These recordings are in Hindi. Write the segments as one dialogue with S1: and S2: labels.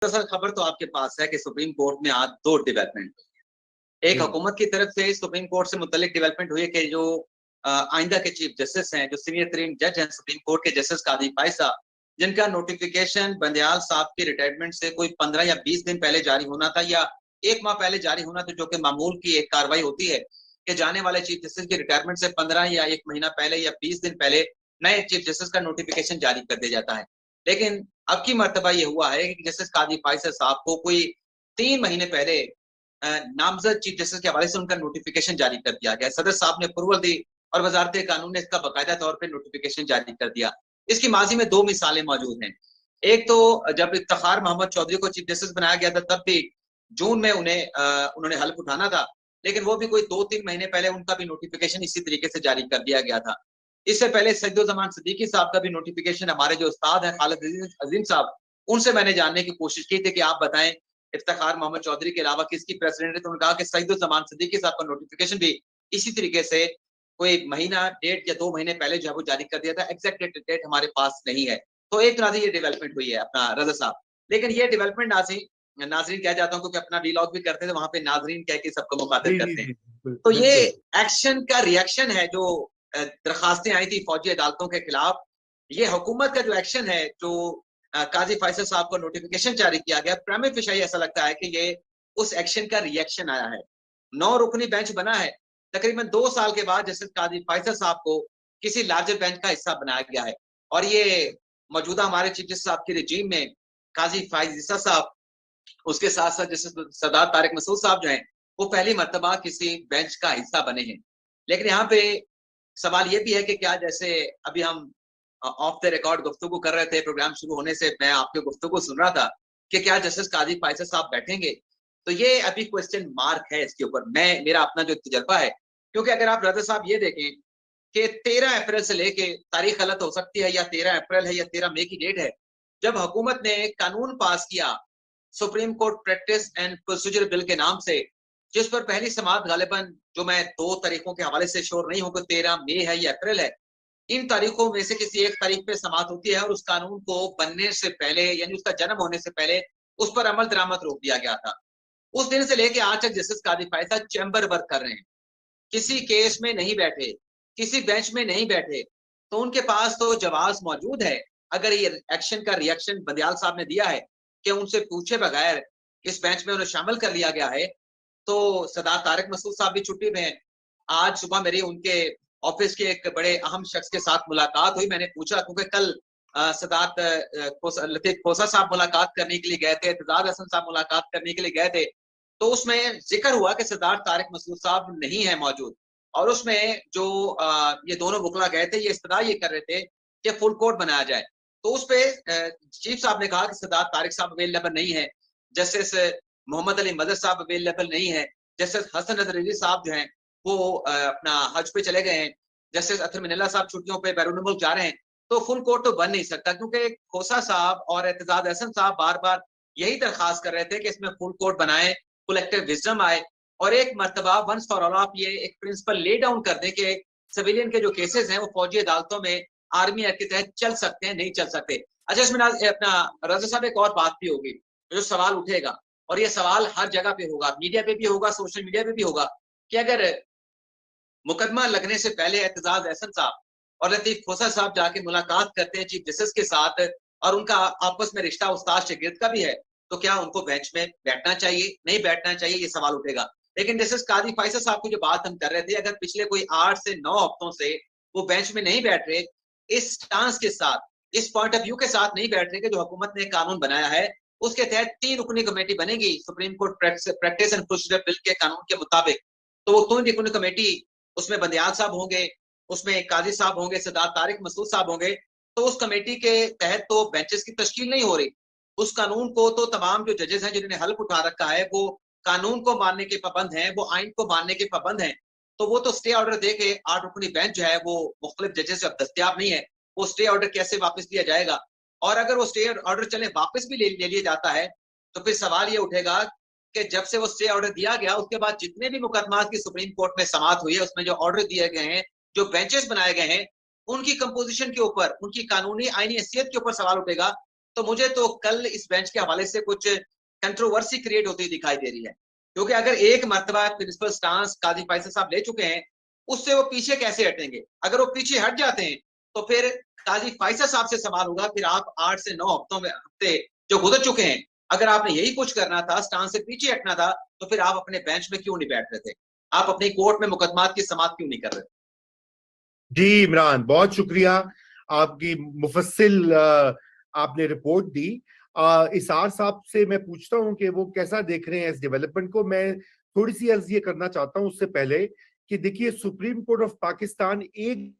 S1: दरअसल खबर तो आपके पास है कि सुप्रीम कोर्ट में आज दो डेवलपमेंट हुई है। एक
S2: जी।
S1: हुकूमत की तरफ से सुप्रीम कोर्ट से मुतल्लिक डेवलपमेंट हुई है कि जो आइंदा के चीफ जस्टिस हैं, जो सीनियर तरीन जज हैं सुप्रीम कोर्ट के, जस्टिस काजी फायसा, जिनका नोटिफिकेशन बंदयाल साहब की रिटायरमेंट से कोई 15 या 20 दिन पहले जारी होना था या एक माह पहले जारी होना था, जो कि मामूल की एक कार्रवाई होती है कि जाने वाले चीफ जस्टिस की रिटायरमेंट से 15 या एक महीना पहले या 20 दिन पहले नए चीफ जस्टिस का नोटिफिकेशन जारी कर दिया जाता है। लेकिन अब की मर्तबा ये हुआ है कि जस्टिस काजी फायसा साहब को कोई 3 महीने पहले नामजद चीफ जस्टिस के हवाले से उनका नोटिफिकेशन जारी कर दिया गया। सदर साहब ने अप्रूवल दी और वजारत कानून ने इसका बाकायदा तौर पर नोटिफिकेशन जारी कर दिया। इसकी माजी में दो मिसालें मौजूद हैं। एक तो जब इफ्तिखार मोहम्मद चौधरी को चीफ जस्टिस बनाया गया था, तब भी जून में उन्होंने हल्फ उठाना था, लेकिन वो भी कोई 2-3 महीने पहले उनका भी नोटिफिकेशन इसी तरीके से जारी कर दिया गया था। इससे पहले सैयदुज़्ज़मान सिद्दीकी साहब का भी नोटिफिकेशन, हमारे जो उस्ताद हैं खालिद अजीम साहब, उनसे मैंने जानने की कोशिश की थी कि आप बताएं इफ्तिखार मोहम्मद चौधरी के अलावा किसकी प्रेसिडेंट है, तो उन्होंने कहा कि सैयदुज़्ज़मान सिद्दीकी साहब का नोटिफिकेशन भी इसी तरीके से कोई महीना, डेढ़ या 2 महीने पहले जो है वो जारी कर दिया था। एग्जैक्ट डेट हमारे पास नहीं है। तो एक तरह से ये डेवलपमेंट हुई है अपना रज़ा साहब। लेकिन ये डेवलपमेंट नाज़रीन कह जाता हूँ क्योंकि अपना व्लॉग भी करते थे, वहां पे नाज़रीन कह के सबको मुखातिब
S2: जी, जी,
S1: करते हैं।
S2: जी,
S1: तो ये
S2: बिल्कुल।
S1: एक्शन का रिएक्शन है जो दरखास्तें आई थी फौजी अदालतों के खिलाफ। ये हुकूमत का जो एक्शन है, जो काजी फैसल साहब को नोटिफिकेशन जारी किया गया, प्राइमा फेशियली ऐसा लगता है कि ये उस एक्शन का रिएक्शन आया है। 9 रुकनी बेंच बना है। तकरीबन 2 साल के बाद जस्टिस काजी फैसल साहब को किसी लार्जर बेंच का हिस्सा बनाया गया है और ये मौजूदा हमारे चीफ जस्टिस साहब की रिजीम में काजी फाइज़ साहब, उसके साथ साथ जैसे सरदार तारिक मसूद साहब जो हैं, वो पहली मर्तबा किसी बेंच का हिस्सा बने हैं। लेकिन यहाँ पे सवाल ये भी है कि क्या, जैसे अभी हम ऑफ द रिकॉर्ड गुफ्तगू कर रहे थे, प्रोग्राम शुरू होने से मैं आपके गुफ्तगू सुन रहा था कि क्या जस्टिस काजी फैसल साहब बैठेंगे? तो ये अभी क्वेश्चन मार्क है इसके ऊपर। मेरा अपना जो तजर्बा है, क्योंकि अगर आप रज़ा साहब ये देखें कि 13 अप्रैल से लेके, तारीख गलत हो सकती है या 13 अप्रैल है या 13 मई की डेट है, जब हुकूमत ने कानून पास किया supreme court practice and procedure bill के नाम से, जिस पर पहली समाअत गालिबन, जो मैं 2 तारीखों के हवाले से श्योर नहीं हूं कि 13 मई है या अप्रैल है, इन तारीखों में से किसी एक तारीख पे समाअत होती है और उस कानून को बनने से पहले यानी उसका जन्म होने से पहले उस पर अमल दरामद रोक दिया गया था। उस दिन से लेके आज तक जस्टिस काजी फैसल चैम्बर वर्क कर रहे हैं, किसी केस में नहीं बैठे, किसी बेंच में नहीं बैठे, तो उनके पास तो जवाब मौजूद है। अगर ये एक्शन का रिएक्शन बंदियाल साहब ने दिया है कि उनसे पूछे बगैर इस बेंच में उन्हें शामिल कर लिया गया है, तो सरदार तारिक मसूद साहब भी छुट्टी में हैं। आज सुबह मेरी उनके ऑफिस के एक बड़े अहम शख्स के साथ मुलाकात हुई। मैंने पूछा क्योंकि कल लतीफ खोसा साहब मुलाकात करने के लिए गए थे, एतजाज हसन साहब मुलाकात करने के लिए गए थे, तो उसमें जिक्र हुआ कि सरदार तारिक मसूद साहब नहीं है मौजूद। और उसमें जो ये दोनों वकला गए थे, ये इस्तदा ये कर रहे थे कि फुल कोर्ट बनाया जाए। तो उस पे चीफ साहब ने कहा कि सरदार तारिक साहब अवेलेबल नहीं है, जस्टिस मोहम्मद अली मदर साहब अवेलेबल नहीं है, जस्टिस हसन नजर साहब जो हैं वो अपना हज पे चले गए हैं, जस्टिस अतर मिनल्ला साहब छुट्टियों पे बैरून मुल्क जा रहे हैं। तो फुल कोर्ट तो बन नहीं सकता, क्योंकि खोसा साहब और एतजाज हसन साहब बार बार यही दरखास्त कर रहे थे कि इसमें फुल कोर्ट बनाए, कलेक्टिव विजडम आए और एक मर्तबा वंस फॉर ऑल आप ये एक प्रिंसिपल ले डाउन कर दें कि सिविलियन के जो केसेस हैं वो फौजी अदालतों में आर्मी एक्ट के तहत चल सकते हैं, नहीं चल सकते। अच्छा, इसमें अपना रजा साहब एक और बात भी होगी, जो सवाल उठेगा और ये सवाल हर जगह पे होगा, मीडिया पे भी होगा, सोशल मीडिया पे भी होगा, कि अगर मुकदमा लगने से पहले एतजाज एहसन साहब और लतीफ खोसा साहब जाके मुलाकात करते हैं चीफ जस्टिस के साथ और उनका आपस में रिश्ता उस्ताद शागिर्द का भी है, तो क्या उनको बेंच में बैठना चाहिए, नहीं बैठना चाहिए, ये सवाल उठेगा। लेकिन जस्टिस काजी फैसल साहब की जो बात हम कर रहे थे, अगर पिछले कोई 8 से 9 हफ्तों से वो बेंच में नहीं बैठ रहे, इस स्टांस के साथ, इस पॉइंट ऑफ व्यू के साथ नहीं बैठ रहे कि जो हुकूमत ने कानून बनाया है उसके तहत 3 रुकनी कमेटी बनेगी supreme court practice and procedure bill के कानून के मुताबिक। तो वो 3 रुकनी कमेटी, उसमें बंदियाल साहब होंगे, उसमें काजी साहब होंगे, सरदार तारिक मसूद साहब होंगे। तो उस कमेटी के तहत तो बेंचेस की तश्कील नहीं हो रही। उस कानून को तो तमाम जो जजेस हैं जिन्होंने हल्फ उठा रखा है, वो कानून को मानने के पाबंद हैं, वो आइन को मानने के पाबंद हैं। तो वो तो स्टे ऑर्डर दे के 8 रुकनी बेंच जो है वो मुख्तलिफ जजेस अब दस्तियाब नहीं है, वो स्टे ऑर्डर कैसे वापस लिया जाएगा? और अगर वो स्टे ऑर्डर चले वापस भी ले लिया जाता है, तो फिर सवाल ये उठेगा कि जब से वो स्टे ऑर्डर दिया गया उसके बाद जितने भी मुकदमा की सुप्रीम कोर्ट में समाअत हुई है, उसमें जो ऑर्डर दिए गए हैं, जो बेंचेस बनाए गए हैं, उनकी कंपोजिशन के ऊपर, उनकी कानूनी आईनी हैसियत के ऊपर सवाल उठेगा तो मुझे तो कल इस बेंच के हवाले से कुछ कंट्रोवर्सी क्रिएट होती दिखाई दे रही है, क्योंकि अगर एक मरतबा प्रिंसिपल स्टांस काजी फैसल साहब ले चुके हैं, उससे वो पीछे कैसे हटेंगे? अगर वो पीछे हट जाते हैं तो फिर काजी फैसल साहब से सवाल होगा, फिर आप 8 से 9 हफ्ते जो गुजर चुके हैं, अगर आपने यही कुछ करना था, स्टांस से पीछे हटना था, तो फिर आप अपने बेंच में क्यों नहीं बैठ रहे थे? आप अपनी कोर्ट में मुकदमात की समाअत क्यों नहीं कर रहे?
S2: जी इमरान, बहुत शुक्रिया आपकी मुफस्सिल आपने रिपोर्ट दी। इसार साहब से मैं पूछता हूं कि वो कैसा देख रहे हैं इस डेवलपमेंट को। मैं थोड़ी सी अर्ज ये करना चाहता हूं उससे पहले कि देखिए, सुप्रीम कोर्ट ऑफ पाकिस्तान एक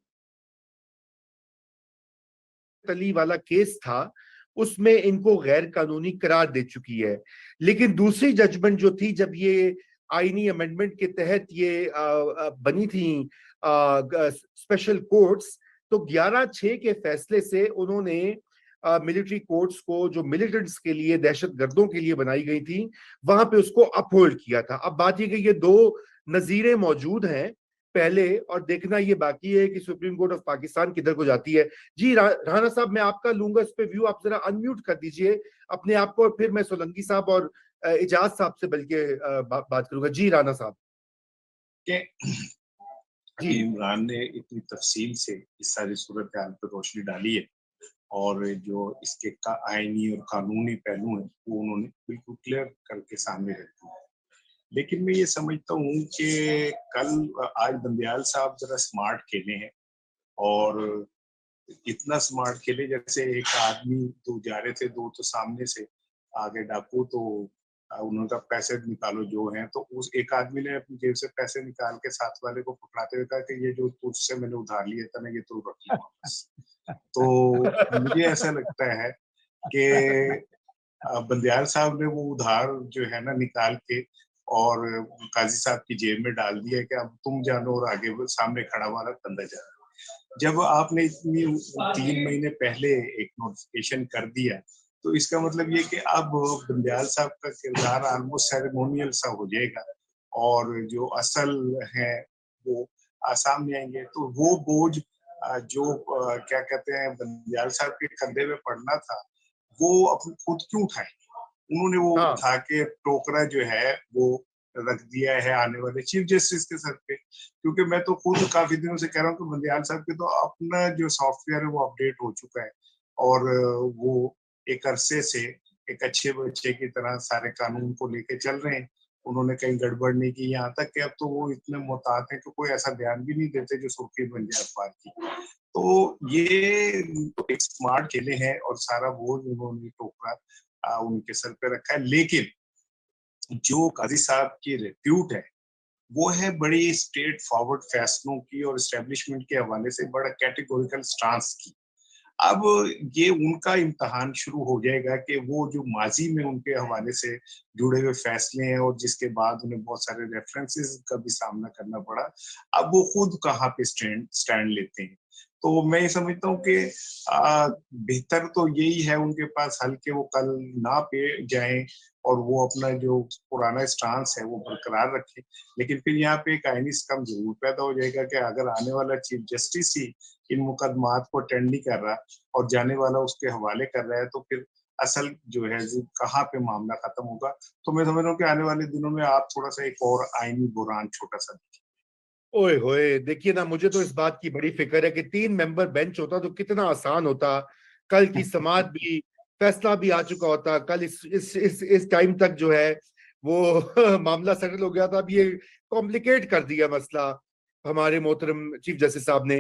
S2: तली वाला केस था, उसमें इनको गैर कानूनी करार दे चुकी है। लेकिन दूसरी जजमेंट जो थी, जब ये आईनी अमेंडमेंट के तहत ये बनी थी स्पेशल कोर्ट्स, तो 11/6 के फैसले से उन्होंने मिलिट्री कोर्ट्स को, जो मिलिटेंट्स के लिए, दहशतगर्दों के लिए बनाई गई थी, वहां पे उसको अपहोल्ड किया था। अब बात ये कि ये दो नजीरें मौजूद हैं पहले, और देखना ये बाकी है कि सुप्रीम कोर्ट ऑफ पाकिस्तान किधर को जाती है। जी राणा साहब, मैं आपका लूंगा इस पे व्यू, आप जरा अनम्यूट कर दीजिए अपने आप को, और फिर मैं सोलंकी साहब और इजाज साहब से बल्कि बात करूंगा। जी राणा साहब।
S3: जी, इमरान ने इतनी तफसील से इस सारी सूरत हाल पर रोशनी डाली है, और जो इसके आईनी और कानूनी पहलू हैं वो उन्होंने बिल्कुल क्लियर करके सामने रखे हैं। लेकिन मैं ये समझता हूँ कि कल आज बंदियाल साहब जरा स्मार्ट खेले हैं, और इतना स्मार्ट खेले जैसे एक आदमी तो जा रहे थे, दो तो सामने से आगे डाकू, तो उन्होंने कहा पैसे निकालो जो हैं, तो उस एक आदमी ने अपनी जेब से पैसे निकाल के साथ वाले को पकड़ाते हुए कहा कि ये जो तुझसे मैंने उधार लिया था ना, ये तू रख लो वापस। तो मुझे ऐसा लगता है कि बंदियाल साहब ने वो उधार जो है ना निकाल के और काजी साहब की जेब में डाल दिया कि अब तुम जानो, और आगे सामने खड़ा वाला बंदा जा रहा है। जब आपने इतनी 3 महीने पहले एक नोटिफिकेशन कर दिया, तो इसका मतलब ये कि अब बंदियाल साहब का किरदार ऑलमोस्ट सेरेमोनियल सा हो जाएगा, और जो असल है वो सामने आएंगे। तो वो बोझ जो क्या कहते हैं बंदियाल साहब के कंधे में पड़ना था, वो अपने खुद क्यों उठाए? उन्होंने वो उठा के टोकरा जो है वो रख दिया है आने वाले चीफ जस्टिस के सर पे। क्योंकि मैं तो खुद काफी दिनों से कह रहा हूँ कि बंदियाल साहब के तो अपना जो सॉफ्टवेयर है वो अपडेट हो चुका है, और वो एक अरसे से एक अच्छे बच्चे की तरह सारे कानून को लेके चल रहे हैं। उन्होंने कहीं गड़बड़ नहीं की, यहाँ तक कि अब तो वो इतने मोहतात हैं कि कोई ऐसा बयान भी नहीं देते जो सुर्खी बन जाए अखबार की। तो ये एक स्मार्ट खेले हैं, और सारा बोझ उन्होंने टोकरा उनके सर पे रखा है। लेकिन जो काजी साहब की रिप्यूट है वो है बड़ी स्ट्रेट फॉरवर्ड फैसलों की और एस्टेब्लिशमेंट के हवाले से बड़ा कैटेगोरिकल स्टांस की। अब ये उनका इम्तहान शुरू हो जाएगा कि वो जो माजी में उनके हवाले से जुड़े हुए फैसले हैं, और जिसके बाद उन्हें बहुत सारे रेफरेंसेस का भी सामना करना पड़ा, अब वो खुद कहाँ पे स्टैंड लेते हैं। तो मैं समझता हूँ कि बेहतर तो यही है उनके पास हल के वो कल ना पे जाएं, और वो अपना जो पुराना स्टांस है वो बरकरार रखें। लेकिन फिर यहाँ पे एक आईनी स्कम जरूर पैदा हो जाएगा कि अगर आने वाला चीफ जस्टिस ही इन मुकदमात को अटेंड नहीं कर रहा और जाने वाला उसके हवाले कर रहा है, तो फिर असल जो है कहाँ पे मामला खत्म होगा। तो मैं समझ रहा हूँ कि आने वाले दिनों में आप थोड़ा सा एक और आईनी बुरान छोटा सा देखिए।
S2: ओए होए, देखिए ना, मुझे तो इस बात की बड़ी फिक्र है कि 3 मेंबर बेंच होता तो कितना आसान होता, कल की समाअत भी, फैसला भी आ चुका होता। कल इस टाइम तक जो है वो मामला सेटल हो गया था। अब ये कॉम्प्लिकेट कर दिया मसला हमारे मोहतरम चीफ जस्टिस साहब ने।